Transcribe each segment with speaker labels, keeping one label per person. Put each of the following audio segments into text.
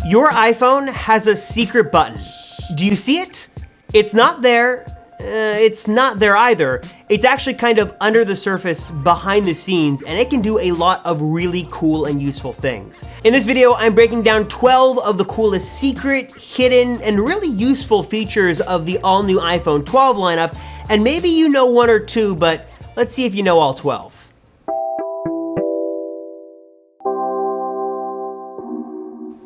Speaker 1: Your iPhone has a secret button. Do you see it? It's not there. It's not there either. It's actually kind of under the surface behind the scenes, and it can do a lot of really cool and useful things. In this video, I'm breaking down 12 of the coolest secret, hidden, and really useful features of the all-new iPhone 12 lineup, and maybe you know one or two, but let's see if you know all 12.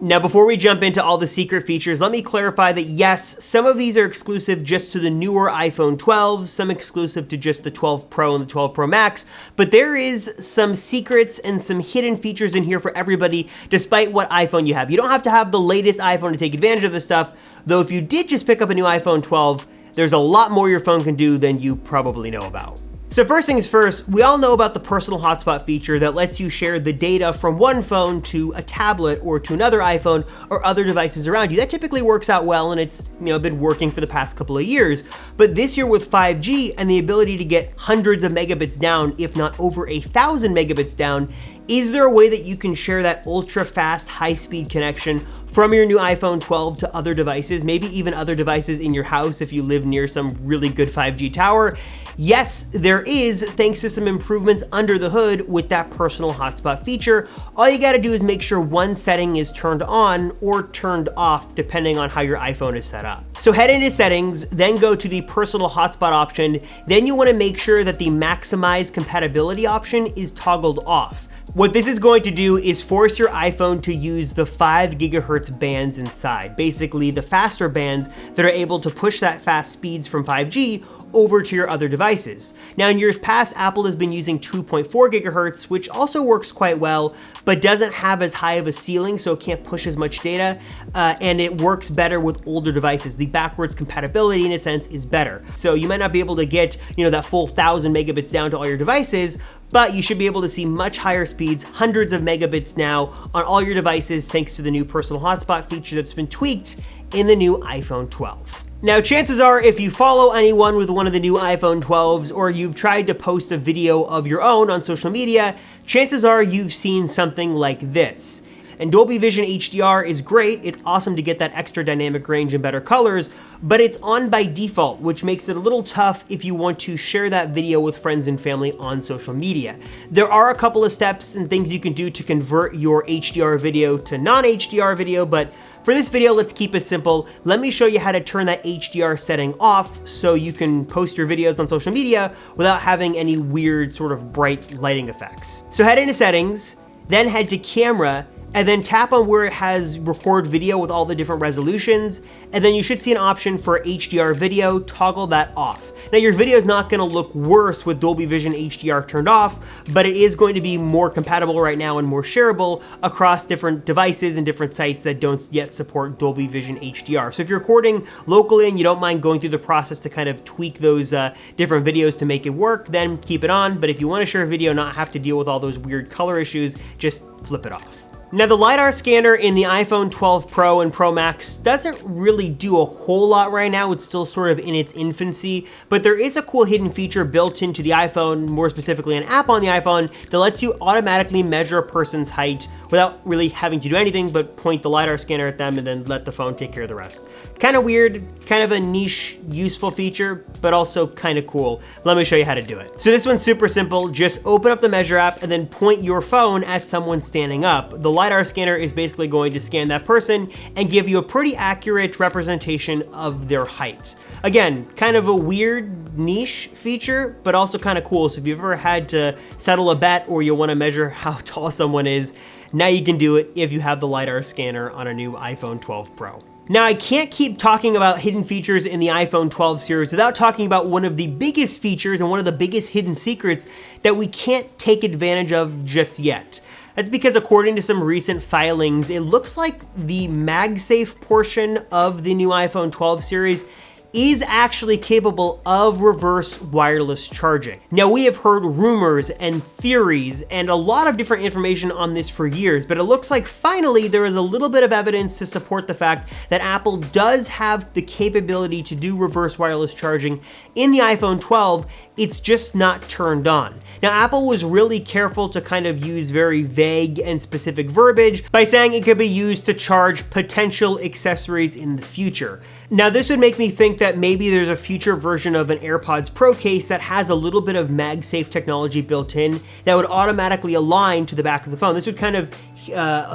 Speaker 1: Now, before we jump into all the secret features, let me clarify that yes, some of these are exclusive just to the newer iPhone 12s, some exclusive to just the 12 Pro and the 12 Pro Max, but there is some secrets and some hidden features in here for everybody, despite what iPhone you have. You don't have to have the latest iPhone to take advantage of this stuff, though if you did just pick up a new iPhone 12, there's a lot more your phone can do than you probably know about. So first things first, we all know about the personal hotspot feature that lets you share the data from one phone to a tablet or to another iPhone or other devices around you. That typically works out well, and it's been working for the past couple of years. But this year with 5G and the ability to get hundreds of megabits down, if not over 1,000 megabits down, is there a way that you can share that ultra fast, high speed connection from your new iPhone 12 to other devices, maybe even other devices in your house if you live near some really good 5G tower? Yes, there is, thanks to some improvements under the hood with that personal hotspot feature. All you gotta do is make sure one setting is turned on or turned off, depending on how your iPhone is set up. So head into settings, then go to the personal hotspot option. Then you wanna make sure that the maximize compatibility option is toggled off. What this is going to do is force your iPhone to use the 5 gigahertz bands inside, basically the faster bands that are able to push that fast speeds from 5G over to your other devices. Now, in years past, Apple has been using 2.4 gigahertz, which also works quite well, but doesn't have as high of a ceiling, so it can't push as much data, and it works better with older devices. The backwards compatibility, in a sense, is better. So you might not be able to get, that full 1,000 megabits down to all your devices, but you should be able to see much higher speeds, hundreds of megabits now on all your devices, thanks to the new personal hotspot feature that's been tweaked in the new iPhone 12. Now, chances are if you follow anyone with one of the new iPhone 12s or you've tried to post a video of your own on social media, chances are you've seen something like this. And Dolby Vision Hdr is great. It's awesome to get that extra dynamic range and better colors, but it's on by default, which makes it a little tough if you want to share that video with friends and family on social media. There are a couple of steps and things you can do to convert your HDR video to non-HDR video, but for this video, let's keep it simple. Let me show you how to turn that HDR setting off so you can post your videos on social media without having any weird sort of bright lighting effects. So head into settings, then head to camera, and then tap on where it has record video with all the different resolutions, and then you should see an option for HDR video, toggle that off. Now your video is not gonna look worse with Dolby Vision HDR turned off, but it is going to be more compatible right now and more shareable across different devices and different sites that don't yet support Dolby Vision HDR. So if you're recording locally and you don't mind going through the process to kind of tweak those different videos to make it work, then keep it on. But if you wanna share a video and not have to deal with all those weird color issues, just flip it off. Now, the Lidar Scanner in the iPhone 12 Pro and Pro Max doesn't really do a whole lot right now. It's still sort of in its infancy, but there is a cool hidden feature built into the iPhone, more specifically an app on the iPhone, that lets you automatically measure a person's height without really having to do anything but point the Lidar Scanner at them and then let the phone take care of the rest. Kind of weird, kind of a niche, useful feature, but also kind of cool. Let me show you how to do it. So this one's super simple. Just open up the Measure app and then point your phone at someone standing up. The Lidar Scanner is basically going to scan that person and give you a pretty accurate representation of their height. Again, kind of a weird niche feature, but also kind of cool. So if you've ever had to settle a bet or you want to measure how tall someone is, now you can do it if you have the Lidar Scanner on a new iPhone 12 Pro. Now, I can't keep talking about hidden features in the iPhone 12 series without talking about one of the biggest features and one of the biggest hidden secrets that we can't take advantage of just yet. That's because according to some recent filings, it looks like the MagSafe portion of the new iPhone 12 series is actually capable of reverse wireless charging. Now, we have heard rumors and theories and a lot of different information on this for years, but it looks like finally there is a little bit of evidence to support the fact that Apple does have the capability to do reverse wireless charging in the iPhone 12. It's just not turned on. Now, Apple was really careful to kind of use very vague and specific verbiage by saying it could be used to charge potential accessories in the future. Now, this would make me think that maybe there's a future version of an AirPods Pro case that has a little bit of MagSafe technology built in that would automatically align to the back of the phone. This would kind of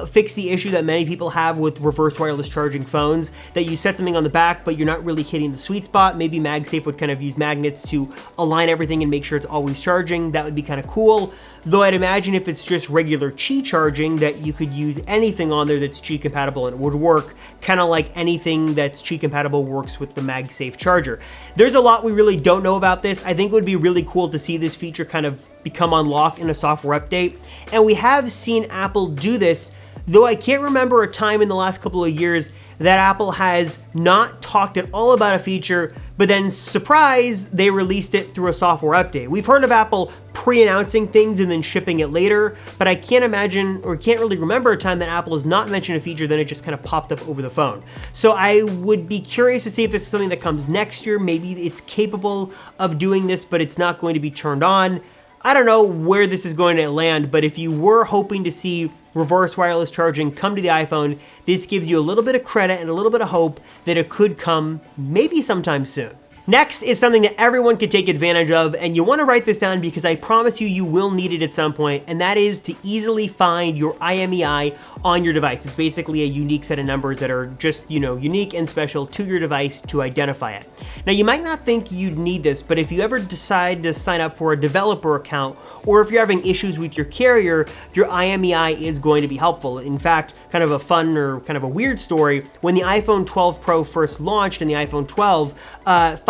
Speaker 1: fix the issue that many people have with reverse wireless charging phones, that you set something on the back, but you're not really hitting the sweet spot. Maybe MagSafe would kind of use magnets to align everything and make sure it's always charging. That would be kind of cool. Though I'd imagine if it's just regular Qi charging, that you could use anything on there that's Qi compatible and it would work, kind of like anything that's Qi compatible works with the MagSafe charger. There's a lot we really don't know about this. I think it would be really cool to see this feature kind of become unlocked in a software update. And we have seen Apple do this, though I can't remember a time in the last couple of years that Apple has not talked at all about a feature, but then surprise, they released it through a software update. We've heard of Apple pre-announcing things and then shipping it later, but I can't imagine or can't really remember a time that Apple has not mentioned a feature, then it just kind of popped up over the phone. So I would be curious to see if this is something that comes next year. Maybe it's capable of doing this, but it's not going to be turned on. I don't know where this is going to land, but if you were hoping to see reverse wireless charging come to the iPhone, this gives you a little bit of credit and a little bit of hope that it could come maybe sometime soon. Next is something that everyone can take advantage of, and you want to write this down because I promise you, you will need it at some point, and that is to easily find your IMEI on your device. It's basically a unique set of numbers that are just, unique and special to your device to identify it. Now, you might not think you'd need this, but if you ever decide to sign up for a developer account, or if you're having issues with your carrier, your IMEI is going to be helpful. In fact, kind of a fun or kind of a weird story, when the iPhone 12 Pro first launched and the iPhone 12,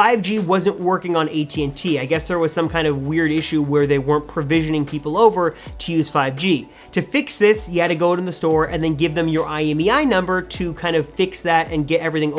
Speaker 1: 5G wasn't working on AT&T. I guess there was some kind of weird issue where they weren't provisioning people over to use 5G. To fix this, you had to go to the store and then give them your IMEI number to kind of fix that and get everything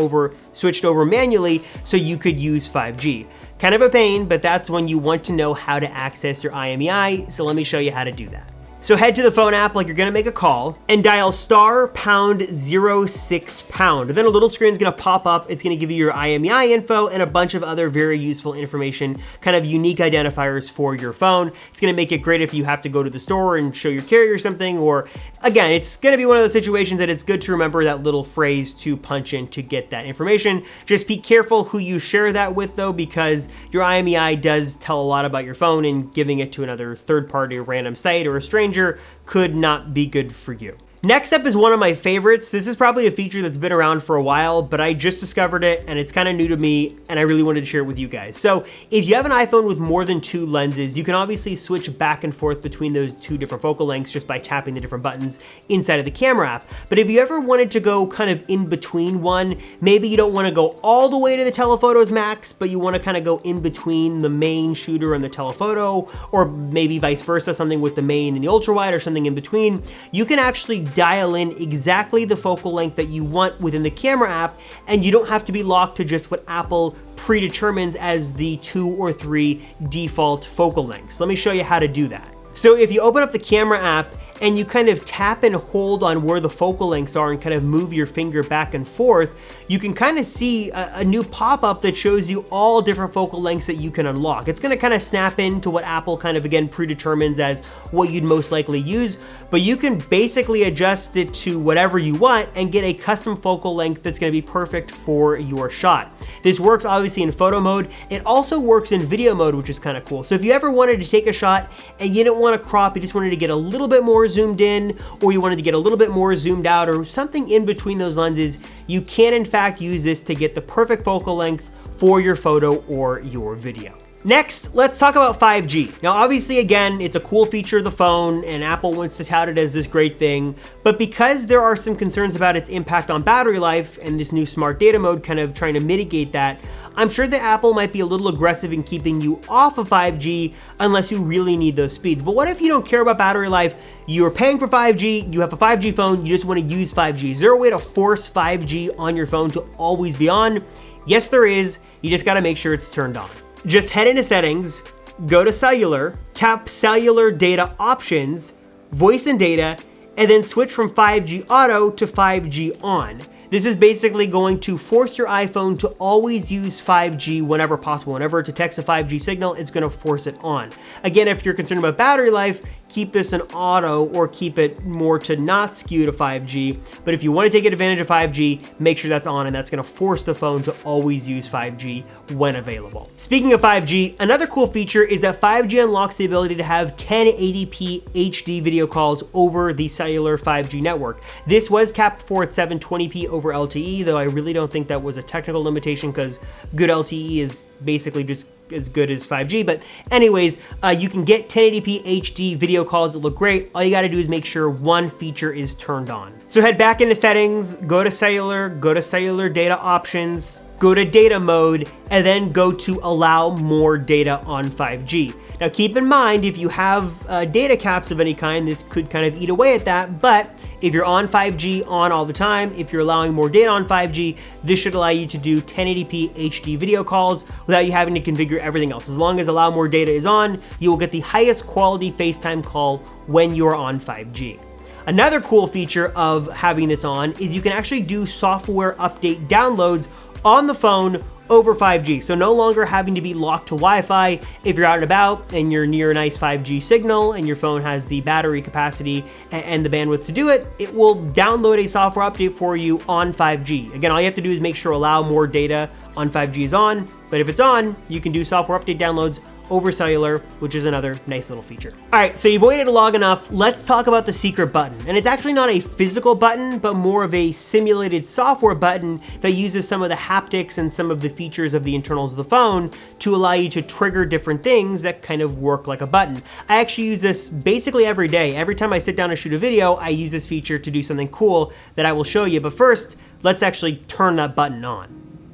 Speaker 1: switched over manually so you could use 5G. Kind of a pain, but that's when you want to know how to access your IMEI, so let me show you how to do that. So head to the phone app like you're gonna make a call and dial *#06#. Then a little screen is gonna pop up. It's gonna give you your IMEI info and a bunch of other very useful information, kind of unique identifiers for your phone. It's gonna make it great if you have to go to the store and show your carrier something, or again, it's gonna be one of those situations that it's good to remember that little phrase to punch in to get that information. Just be careful who you share that with though, because your IMEI does tell a lot about your phone, and giving it to another third-party random site or a stranger could not be good for you. Next up is one of my favorites. This is probably a feature that's been around for a while, but I just discovered it and it's kind of new to me and I really wanted to share it with you guys. So if you have an iPhone with more than 2 lenses, you can obviously switch back and forth between those 2 different focal lengths just by tapping the different buttons inside of the camera app. But if you ever wanted to go kind of in between one, maybe you don't want to go all the way to the telephoto's max, but you want to kind of go in between the main shooter and the telephoto, or maybe vice versa, something with the main and the ultra wide or something in between, you can actually dial in exactly the focal length that you want within the camera app, and you don't have to be locked to just what Apple predetermines as the 2 or 3 default focal lengths. Let me show you how to do that. So if you open up the camera app and you kind of tap and hold on where the focal lengths are and kind of move your finger back and forth, you can kind of see a new pop-up that shows you all different focal lengths that you can unlock. It's gonna kind of snap into what Apple kind of, again, predetermines as what you'd most likely use, but you can basically adjust it to whatever you want and get a custom focal length that's gonna be perfect for your shot. This works obviously in photo mode. It also works in video mode, which is kind of cool. So if you ever wanted to take a shot and you didn't want to crop, you just wanted to get a little bit more zoomed in, or you wanted to get a little bit more zoomed out, or something in between those lenses, you can in fact use this to get the perfect focal length for your photo or your video. Next, let's talk about 5G. Now, obviously, again, it's a cool feature of the phone and Apple wants to tout it as this great thing, but because there are some concerns about its impact on battery life and this new smart data mode kind of trying to mitigate that, I'm sure that Apple might be a little aggressive in keeping you off of 5G unless you really need those speeds. But what if you don't care about battery life? You're paying for 5G, you have a 5G phone, you just want to use 5G. Is there a way to force 5G on your phone to always be on? Yes, there is. You just gotta make sure it's turned on. Just head into settings, go to cellular, tap cellular data options, voice and data, and then switch from 5G auto to 5G on. This is basically going to force your iPhone to always use 5G whenever possible. Whenever it detects a 5G signal, it's gonna force it on. Again, if you're concerned about battery life, keep this in auto or keep it more to not skew to 5G. But if you wanna take advantage of 5G, make sure that's on, and that's gonna force the phone to always use 5G when available. Speaking of 5G, another cool feature is that 5G unlocks the ability to have 1080p HD video calls over the cellular 5G network. This was capped before at 720p over LTE, though I really don't think that was a technical limitation because good LTE is basically just as good as 5G. But anyways, you can get 1080p HD video calls that look great. All you gotta do is make sure one feature is turned on. So head back into settings, go to cellular data options, go to data mode, and then go to allow more data on 5G. Now keep in mind, if you have data caps of any kind, this could kind of eat away at that, but if you're on 5G on all the time, if you're allowing more data on 5G, this should allow you to do 1080p HD video calls without you having to configure everything else. As long as allow more data is on, you will get the highest quality FaceTime call when you're on 5G. Another cool feature of having this on is you can actually do software update downloads on the phone over 5G. So no longer having to be locked to Wi-Fi. If you're out and about and you're near a nice 5G signal and your phone has the battery capacity and the bandwidth to do it, it will download a software update for you on 5G. Again, all you have to do is make sure allow more data on 5G is on, but if it's on, you can do software update downloads over cellular, which is another nice little feature. All right, so you've waited long enough. Let's talk about the secret button. And it's actually not a physical button, but more of a simulated software button that uses some of the haptics and some of the features of the internals of the phone to allow you to trigger different things that kind of work like a button. I actually use this basically every day. Every time I sit down to shoot a video, I use this feature to do something cool that I will show you. But first, let's actually turn that button on.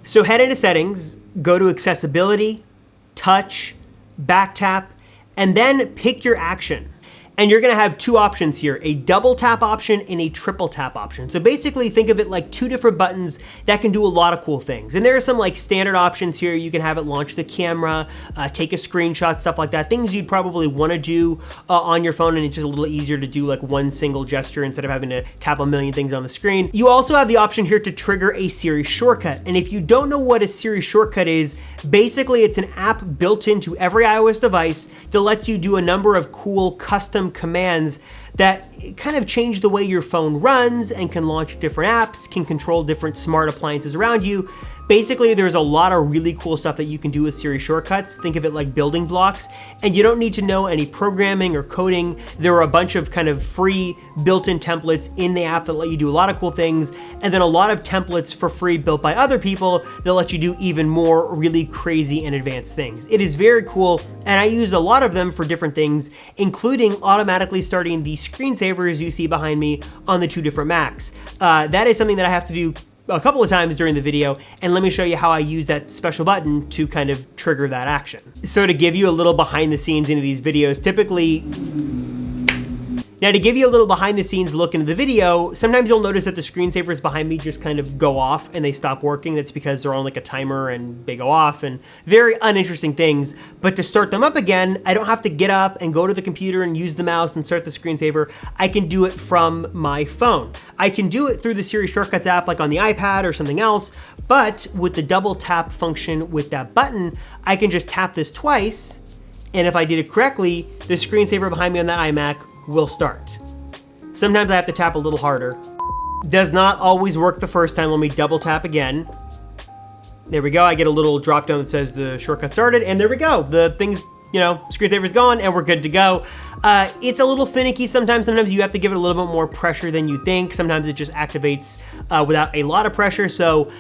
Speaker 1: So head into settings, go to accessibility, touch, back tap, and then pick your action. And you're gonna have two options here, a double tap option and a triple tap option. So basically think of it like two different buttons that can do a lot of cool things. And there are some like standard options here. You can have it launch the camera, take a screenshot, stuff like that. Things you'd probably wanna do on your phone, and it's just a little easier to do like one single gesture instead of having to tap a million things on the screen. You also have the option here to trigger a Siri shortcut. And if you don't know what a Siri shortcut is, basically it's an app built into every iOS device that lets you do a number of cool custom commands that kind of change the way your phone runs and can launch different apps, can control different smart appliances around you. Basically, there's a lot of really cool stuff that you can do with Siri Shortcuts. Think of it like building blocks, and you don't need to know any programming or coding. There are a bunch of kind of free built-in templates in the app that let you do a lot of cool things, and then a lot of templates for free built by other people that let you do even more really crazy and advanced things. It is very cool, and I use a lot of them for different things, including automatically starting the screensavers you see behind me on the two different Macs. That is something that I have to do a couple of times during the video, and let me show you how I use that special button to kind of trigger that action. So to give you a little behind the scenes into these videos, to give you a little behind the scenes look into the video, sometimes you'll notice that the screensavers behind me just kind of go off and they stop working. That's because they're on like a timer and they go off, and very uninteresting things. But to start them up again, I don't have to get up and go to the computer and use the mouse and start the screensaver. I can do it from my phone. I can do it through the Siri Shortcuts app like on the iPad or something else, but with the double tap function with that button, I can just tap this twice, and if I did it correctly, the screensaver behind me on that iMac will start. Sometimes I have to tap a little harder. Does not always work the first time. Let me double tap again. There we go. I get a little drop down that says the shortcut started, and there we go. The thing's, screensaver's gone and we're good to go. It's a little finicky sometimes. Sometimes you have to give it a little bit more pressure than you think. Sometimes it just activates without a lot of pressure. So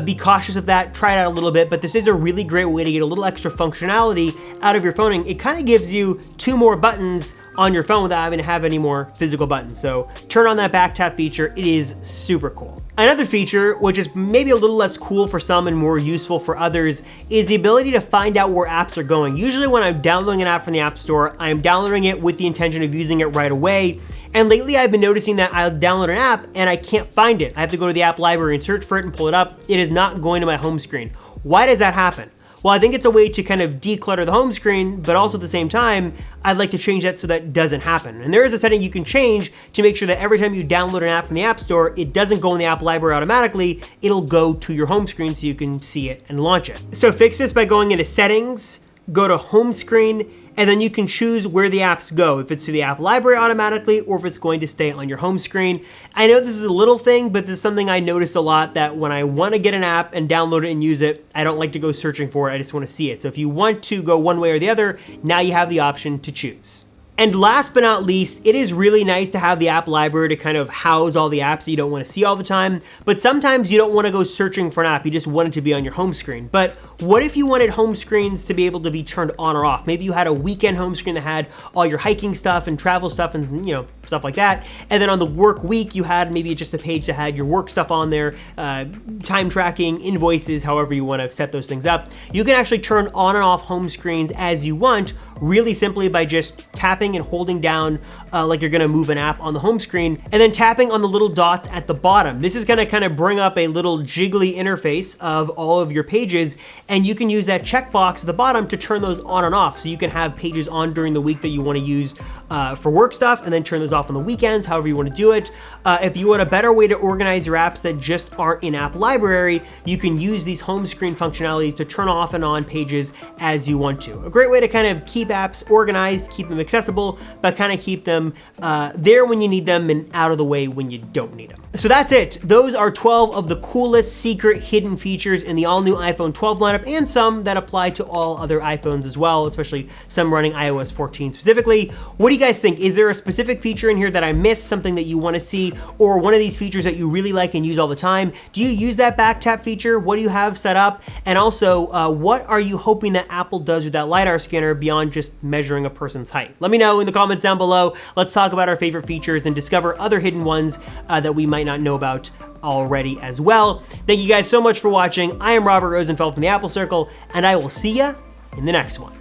Speaker 1: be cautious of that, try it out a little bit, but this is a really great way to get a little extra functionality out of your phone. It kind of gives you two more buttons on your phone without having to have any more physical buttons. So turn on that back tap feature. It is super cool. Another feature, which is maybe a little less cool for some and more useful for others, is the ability to find out where apps are going. Usually when I'm downloading an app from the App Store, I'm downloading it with the intention of using it right away. And lately I've been noticing that I'll download an app and I can't find it. I have to go to the app library and search for it and pull it up. It is not going to my home screen. Why does that happen? Well, I think it's a way to kind of declutter the home screen, but also at the same time, I'd like to change that so that doesn't happen. And there is a setting you can change to make sure that every time you download an app from the App Store, it doesn't go in the app library automatically, it'll go to your home screen so you can see it and launch it. So fix this by going into Settings, go to Home Screen, and then you can choose where the apps go, if it's to the app library automatically or if it's going to stay on your home screen. I know this is a little thing, but this is something I noticed a lot, that when I want to get an app and download it and use it, I don't like to go searching for it, I just want to see it. So if you want to go one way or the other, now you have the option to choose. And last but not least, it is really nice to have the app library to kind of house all the apps that you don't want to see all the time, but sometimes you don't want to go searching for an app, you just want it to be on your home screen. But what if you wanted home screens to be able to be turned on or off? Maybe you had a weekend home screen that had all your hiking stuff and travel stuff and, you know, stuff like that. And then on the work week, you had maybe just a page that had your work stuff on there, time tracking, invoices, however you want to set those things up. You can actually turn on and off home screens as you want, really simply by just tapping and holding down like you're gonna move an app on the home screen, and then tapping on the little dots at the bottom. This is gonna kind of bring up a little jiggly interface of all of your pages, and you can use that checkbox at the bottom to turn those on and off. So you can have pages on during the week that you wanna use for work stuff, and then turn those off on the weekends, however you wanna do it. If you want a better way to organize your apps that just aren't in app library, you can use these home screen functionalities to turn off and on pages as you want to. A great way to kind of keep apps organized, keep them accessible, but kind of keep them there when you need them and out of the way when you don't need them. So that's it. Those are 12 of the coolest secret hidden features in the all-new iPhone 12 lineup, and some that apply to all other iPhones as well, especially some running iOS 14 specifically. What do you guys think? Is there a specific feature in here that I missed, something that you want to see, or one of these features that you really like and use all the time? Do you use that back tap feature? What do you have set up? And also, what are you hoping that Apple does with that Lidar scanner beyond just measuring a person's height? Let me know in the comments down below. Let's talk about our favorite features and discover other hidden ones that we might not know about already as well. Thank you guys so much for watching. I am Robert Rosenfeld from the Apple Circle, and I will see ya in the next one.